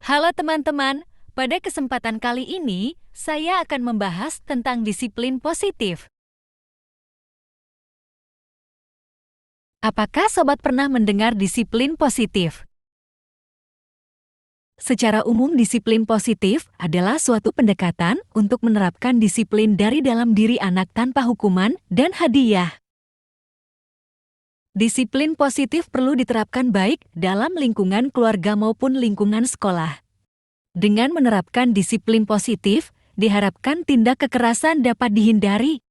Halo teman-teman, pada kesempatan kali ini saya akan membahas tentang disiplin positif. Apakah sobat pernah mendengar disiplin positif? Secara umum, disiplin positif adalah suatu pendekatan untuk menerapkan disiplin dari dalam diri anak tanpa hukuman dan hadiah. Disiplin positif perlu diterapkan baik dalam lingkungan keluarga maupun lingkungan sekolah. Dengan menerapkan disiplin positif, diharapkan tindak kekerasan dapat dihindari.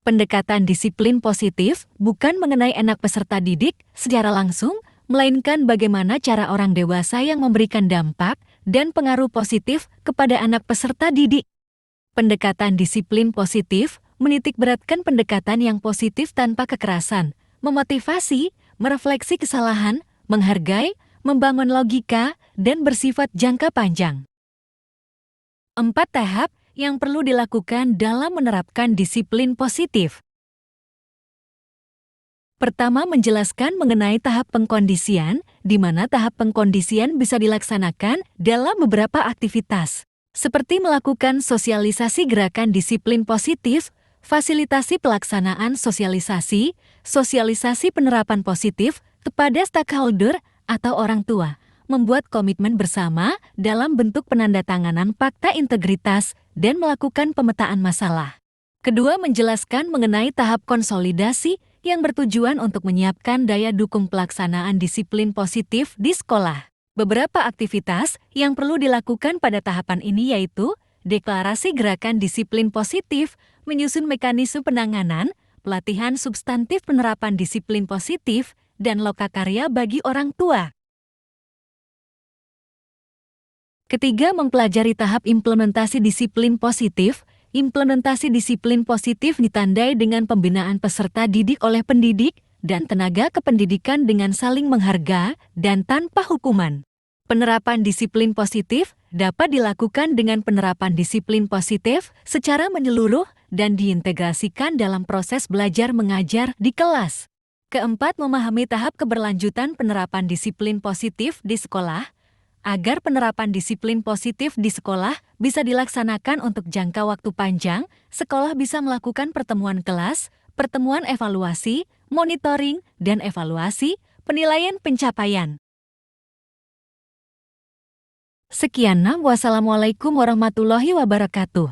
Pendekatan disiplin positif bukan mengenai anak peserta didik secara langsung, melainkan bagaimana cara orang dewasa yang memberikan dampak dan pengaruh positif kepada anak peserta didik. Pendekatan disiplin positif menitikberatkan pendekatan yang positif tanpa kekerasan, memotivasi, merefleksi kesalahan, menghargai, membangun logika, dan bersifat jangka panjang. 4 tahap yang perlu dilakukan dalam menerapkan disiplin positif. Pertama, menjelaskan mengenai tahap pengkondisian, di mana tahap pengkondisian bisa dilaksanakan dalam beberapa aktivitas, seperti melakukan sosialisasi gerakan disiplin positif, fasilitasi pelaksanaan sosialisasi, sosialisasi penerapan positif kepada stakeholder atau orang tua, membuat komitmen bersama dalam bentuk penandatanganan fakta integritas, dan melakukan pemetaan masalah. Kedua, menjelaskan mengenai tahap konsolidasi yang bertujuan untuk menyiapkan daya dukung pelaksanaan disiplin positif di sekolah. Beberapa aktivitas yang perlu dilakukan pada tahapan ini yaitu deklarasi gerakan disiplin positif, menyusun mekanisme penanganan, pelatihan substantif penerapan disiplin positif, dan lokakarya bagi orang tua. Ketiga, mempelajari tahap implementasi disiplin positif. Implementasi disiplin positif ditandai dengan pembinaan peserta didik oleh pendidik dan tenaga kependidikan dengan saling menghargai dan tanpa hukuman. Penerapan disiplin positif dapat dilakukan dengan penerapan disiplin positif secara menyeluruh dan diintegrasikan dalam proses belajar mengajar di kelas. Keempat, memahami tahap keberlanjutan penerapan disiplin positif di sekolah. Agar penerapan disiplin positif di sekolah bisa dilaksanakan untuk jangka waktu panjang, sekolah bisa melakukan pertemuan kelas, pertemuan evaluasi, monitoring, dan evaluasi penilaian pencapaian. Sekian, wassalamualaikum warahmatullahi wabarakatuh.